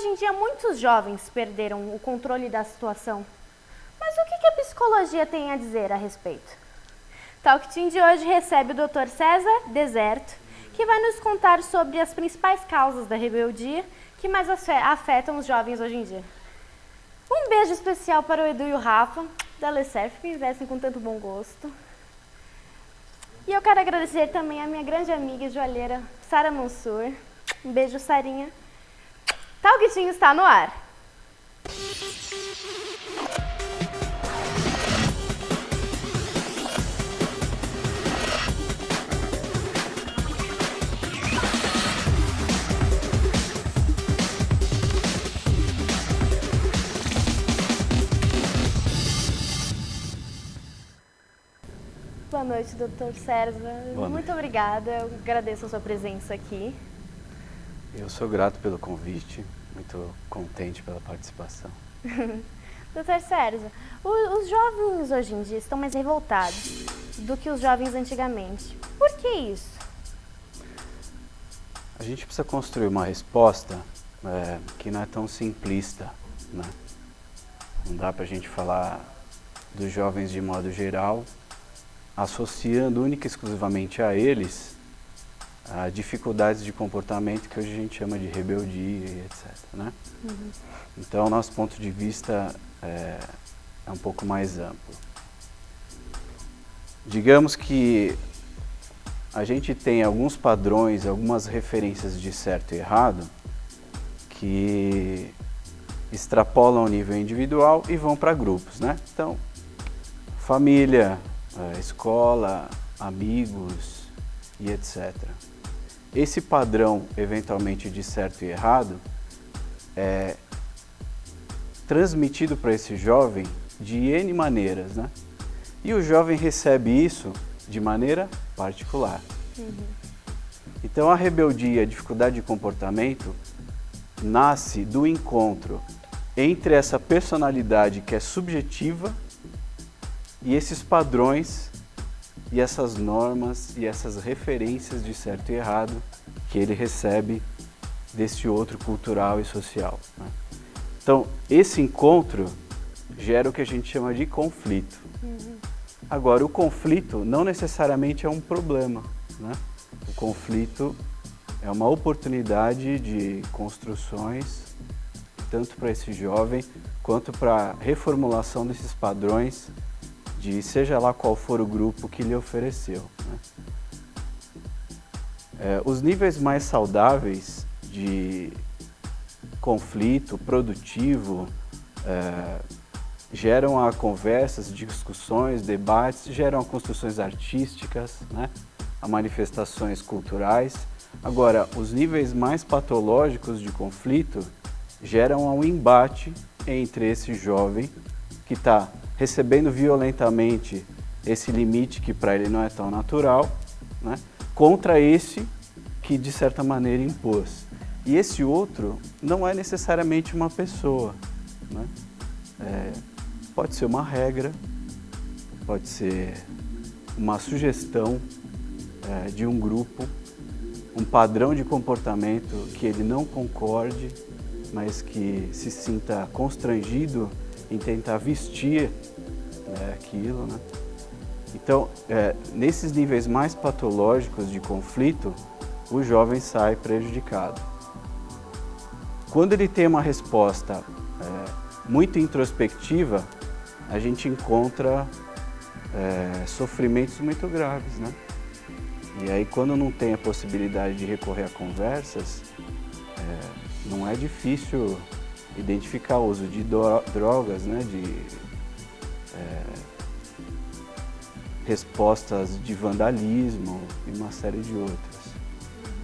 Hoje em dia, muitos jovens perderam o controle da situação. Mas o que a psicologia tem a dizer a respeito? Talk Team de hoje recebe o Dr. César Deserto, que vai nos contar sobre as principais causas da rebeldia que mais afetam os jovens hoje em dia. Um beijo especial para o Edu e o Rafa, da Lecerf, que me vestem com tanto bom gosto. E eu quero agradecer também a minha grande amiga e joalheira, Sara Mansur. Um beijo, Sarinha. Talk Team está no ar. Boa noite, Dr. César. Muito obrigada. Eu agradeço a sua presença aqui. Eu sou grato pelo convite, muito contente pela participação. Dr. César, os jovens hoje em dia estão mais revoltados do que os jovens antigamente. Por que isso? A gente precisa construir uma resposta que não é tão simplista, né? Não dá para a gente falar dos jovens de modo geral, associando única e exclusivamente a eles a dificuldades de comportamento que hoje a gente chama de rebeldia e etc. Né? Então, nosso ponto de vista é um pouco mais amplo. Digamos que a gente tem alguns padrões, algumas referências de certo e errado que extrapolam o nível individual e vão para grupos, né? Então, família, escola, amigos e etc. Esse padrão, eventualmente, de certo e errado, é transmitido para esse jovem de N maneiras, né? E o jovem recebe isso de maneira particular. Então, a rebeldia, a dificuldade de comportamento, nasce do encontro entre essa personalidade que é subjetiva e esses padrões e essas normas e essas referências de certo e errado que ele recebe desse outro cultural e social, né? Então, esse encontro gera o que a gente chama de conflito. Agora, o conflito não necessariamente é um problema, né? O conflito é uma oportunidade de construções, tanto para esse jovem quanto para a reformulação desses padrões de seja lá qual for o grupo que lhe ofereceu, né? Os níveis mais saudáveis de conflito produtivo geram a conversas, discussões, debates, geram a construções artísticas, né? A manifestações culturais. Agora, os níveis mais patológicos de conflito geram um embate entre esse jovem que está recebendo violentamente esse limite que para ele não é tão natural, né, contra esse que de certa maneira impôs. E esse outro não é necessariamente uma pessoa, né? Pode ser uma regra, pode ser uma sugestão de um grupo, um padrão de comportamento que ele não concorde, mas que se sinta constrangido em tentar vestir aquilo, né? Então, nesses níveis mais patológicos de conflito, o jovem sai prejudicado. Quando ele tem uma resposta muito introspectiva, a gente encontra sofrimentos muito graves, né? E aí, quando não tem a possibilidade de recorrer a conversas, não é difícil identificar o uso de drogas, né, de respostas de vandalismo e uma série de outras.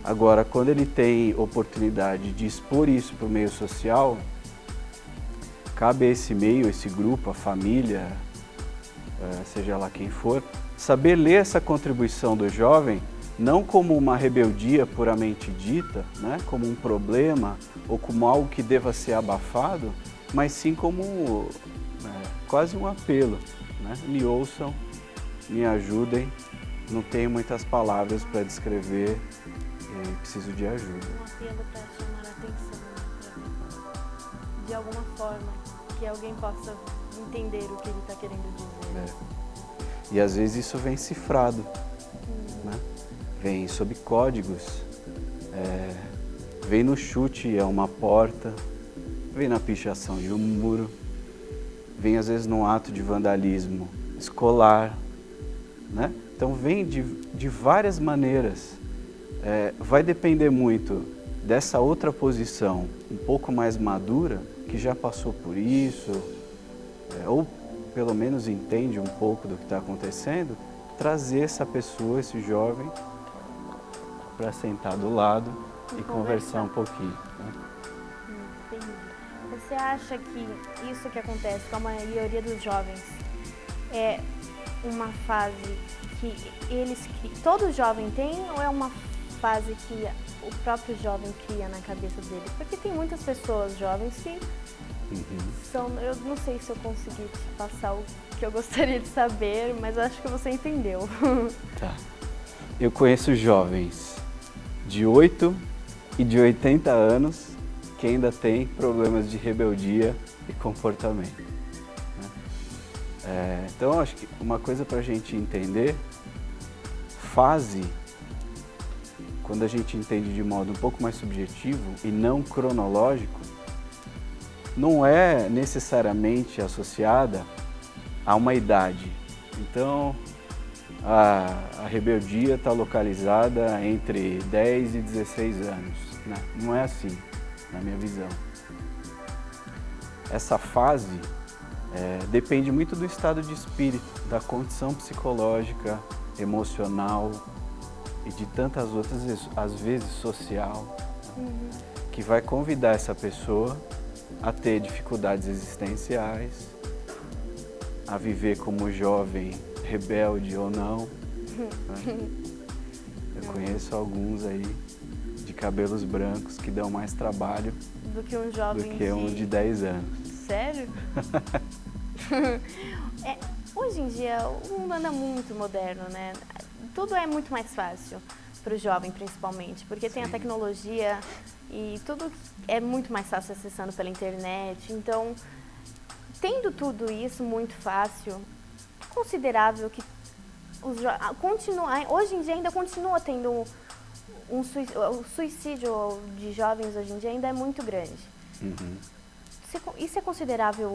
Agora, quando ele tem oportunidade de expor isso para o meio social, cabe a esse meio, esse grupo, a família, seja lá quem for, saber ler essa contribuição do jovem não como uma rebeldia puramente dita, né, como um problema ou como algo que deva ser abafado, mas sim como quase um apelo, né? Me ouçam, me ajudem, não tenho muitas palavras para descrever e preciso de ajuda. Um apelo para chamar a atenção. de alguma forma que alguém possa entender o que ele está querendo dizer. E às vezes isso vem cifrado, né? Vem sob códigos, vem no chute a uma porta, vem na pichação de um muro, vem às vezes num ato de vandalismo escolar, né? Então vem de várias maneiras. Vai depender muito dessa outra posição um pouco mais madura, que já passou por isso, ou pelo menos entende um pouco do que está acontecendo, trazer essa pessoa, esse jovem, para sentar do lado e conversar um pouquinho, né? Entendi. Você acha que isso que acontece com a maioria dos jovens é uma fase que todo jovem tem, ou é uma fase que o próprio jovem cria na cabeça dele? Porque tem muitas pessoas jovens que são... Eu não sei se eu consegui te passar o que eu gostaria de saber, mas eu acho que você entendeu. Tá. Eu conheço jovens de 8 e de 80 anos que ainda têm problemas de rebeldia e comportamento, né? Então, acho que uma coisa para a gente entender, fase, quando a gente entende de modo um pouco mais subjetivo e não cronológico, não é necessariamente associada a uma idade. Então, a rebeldia está localizada entre 10 e 16 anos, né? Não é assim, na minha visão. Essa fase depende muito do estado de espírito, da condição psicológica, emocional e de tantas outras, às vezes social, que vai convidar essa pessoa a ter dificuldades existenciais, a viver como jovem rebelde ou não, né? Eu conheço alguns aí de cabelos brancos que dão mais trabalho do que um jovem do que um de 10 anos. Sério? Hoje em dia o mundo anda muito moderno, né? Tudo é muito mais fácil para o jovem, principalmente, porque tem a tecnologia e tudo é muito mais fácil acessando pela internet. Então, tendo tudo isso muito fácil, é considerável que hoje em dia ainda continua tendo o suicídio de jovens hoje em dia ainda é muito grande. Isso é considerável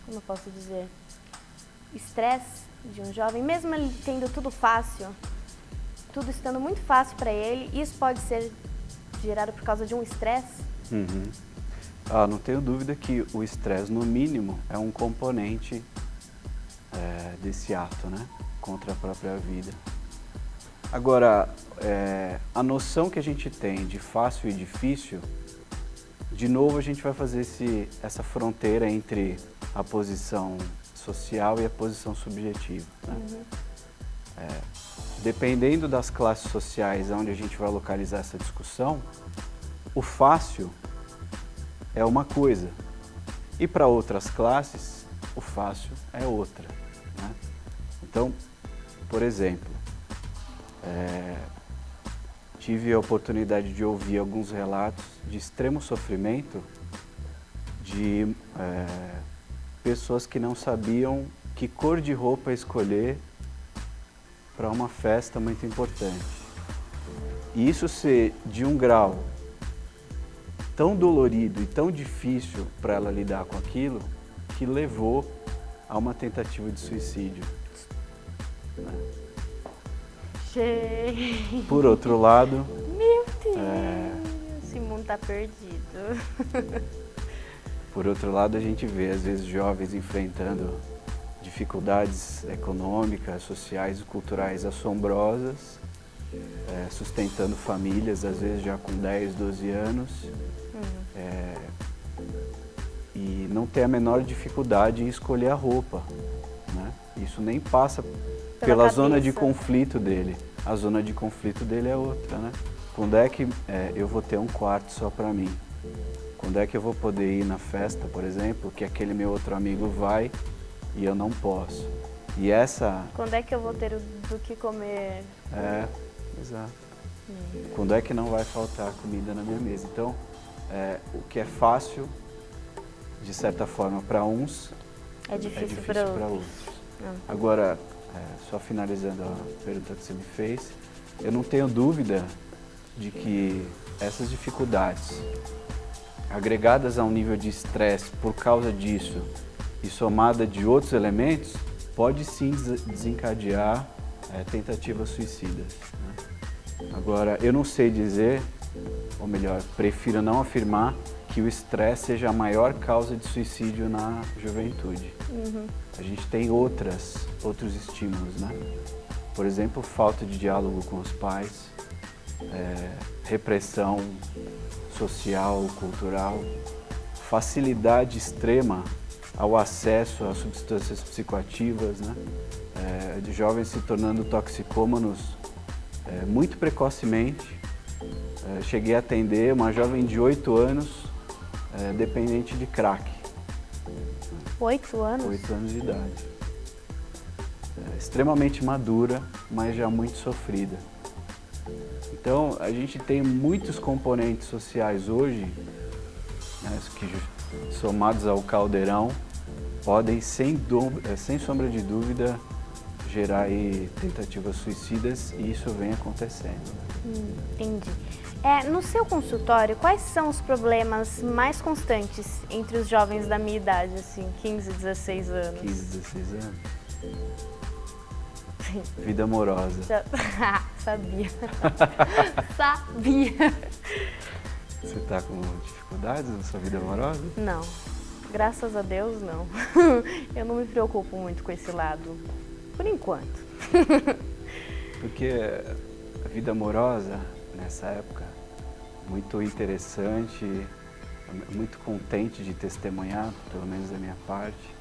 como eu posso dizer, estresse de um jovem, mesmo ele tendo tudo fácil, tudo estando muito fácil para ele, isso pode ser gerado por causa de um estresse? Não tenho dúvida que o estresse, no mínimo, é um componente desse ato, né? Contra a própria vida. Agora, a noção que a gente tem de fácil e difícil, de novo a gente vai fazer essa fronteira entre a posição social e a posição subjetiva, né? Dependendo das classes sociais onde a gente vai localizar essa discussão, o fácil é uma coisa e para outras classes o fácil é outra, né? Então, por exemplo, tive a oportunidade de ouvir alguns relatos de extremo sofrimento de pessoas que não sabiam que cor de roupa escolher para uma festa muito importante. E isso ser de um grau tão dolorido e tão difícil para ela lidar com aquilo, que levou a uma tentativa de suicídio, né? Por outro lado... Meu Deus, esse mundo tá perdido. Por outro lado, a gente vê, às vezes, jovens enfrentando dificuldades econômicas, sociais e culturais assombrosas, sustentando famílias, às vezes já com 10, 12 anos, e não ter a menor dificuldade em escolher a roupa, né? Isso nem passa pela zona de conflito dele. A zona de conflito dele é outra, né? Quando é que eu vou ter um quarto só para mim? Quando é que eu vou poder ir na festa, por exemplo, que aquele meu outro amigo vai e eu não posso? E essa... Quando é que eu vou ter do que comer? Exato. Quando é que não vai faltar comida na minha mesa? Então, o que é fácil de certa forma, para uns, É é difícil difícil para para outros. outros. Agora, só finalizando a pergunta que você me fez, eu não tenho dúvida de que essas dificuldades, agregadas a um nível de estresse por causa disso e somada de outros elementos, pode sim desencadear tentativas suicidas, né? Agora, eu não sei dizer, ou melhor, prefiro não afirmar que o estresse seja a maior causa de suicídio na juventude. A gente tem outros estímulos, né? Por exemplo, falta de diálogo com os pais, repressão social, cultural, facilidade extrema ao acesso a substâncias psicoativas, né? De jovens se tornando toxicômanos muito precocemente. Cheguei a atender uma jovem de 8 anos, dependente de crack. 8 anos? 8 anos de idade. Extremamente madura, mas já muito sofrida. Então, a gente tem muitos componentes sociais hoje, né, que somados ao caldeirão, podem, sem sombra de dúvida, gerar aí tentativas suicidas, e isso vem acontecendo. Entendi. No seu consultório, quais são os problemas mais constantes entre os jovens da minha idade, assim, 15, 16 anos? 15, 16 anos? Vida amorosa. Sabia. Sabia. Você está com dificuldades na sua vida amorosa? Não. Graças a Deus, não. Eu não me preocupo muito com esse lado, por enquanto. Porque a vida amorosa, nessa época, muito interessante, muito contente de testemunhar, pelo menos da minha parte,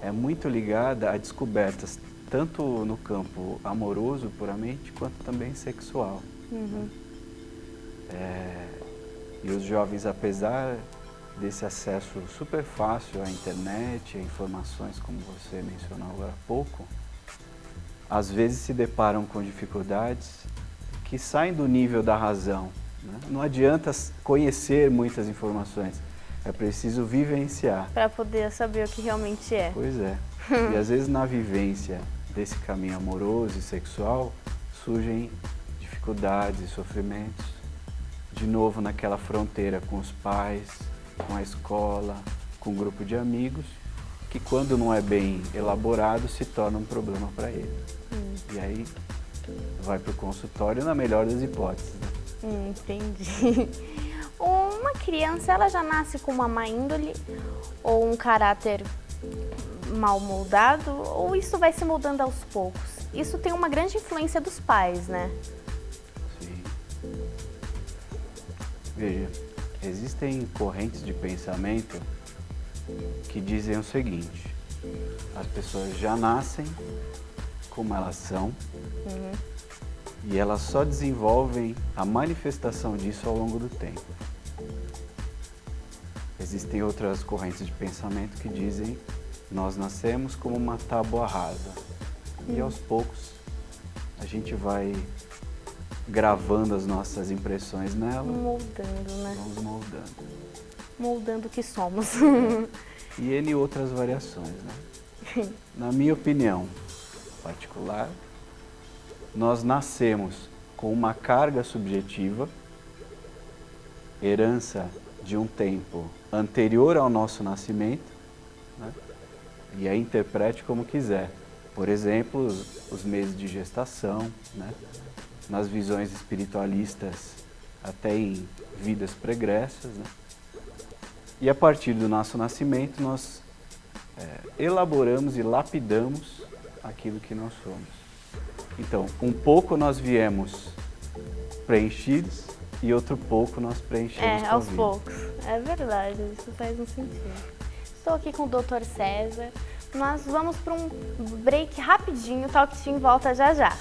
é muito ligada a descobertas, tanto no campo amoroso puramente, quanto também sexual. E os jovens, apesar desse acesso super fácil à internet, a informações, como você mencionou agora há pouco, às vezes se deparam com dificuldades que saem do nível da razão, né? Não adianta conhecer muitas informações, é preciso vivenciar. Para poder saber o que realmente é. Pois é. E às vezes na vivência desse caminho amoroso e sexual surgem dificuldades e sofrimentos, de novo naquela fronteira com os pais, com a escola, com um grupo de amigos, que quando não é bem elaborado se torna um problema para ele. E aí vai para o consultório na melhor das hipóteses, né? Entendi. Uma criança, ela já nasce com uma má índole ou um caráter mal moldado, ou isso vai se moldando aos poucos? Isso tem uma grande influência dos pais, né? Sim. Veja, existem correntes de pensamento que dizem o seguinte: as pessoas já nascem como elas são, e elas só desenvolvem a manifestação disso ao longo do tempo. Existem outras correntes de pensamento que dizem: nós nascemos como uma tábua rasa, e aos poucos a gente vai gravando as nossas impressões nela. Moldando, né? Vamos moldando. Moldando o que somos. E N outras variações, né? Na minha opinião particular, nós nascemos com uma carga subjetiva, herança de um tempo anterior ao nosso nascimento, né? E a interprete como quiser. Por exemplo, os meses de gestação, né? Nas visões espiritualistas, até em vidas pregressas, né? E a partir do nosso nascimento, nós elaboramos e lapidamos aquilo que nós somos. Então, um pouco nós viemos preenchidos e outro pouco nós preenchemos com a aos vida. poucos. É verdade, isso faz um sentido. Estou aqui com o Dr. César. Nós vamos para um break rapidinho, o Talk Team volta já já.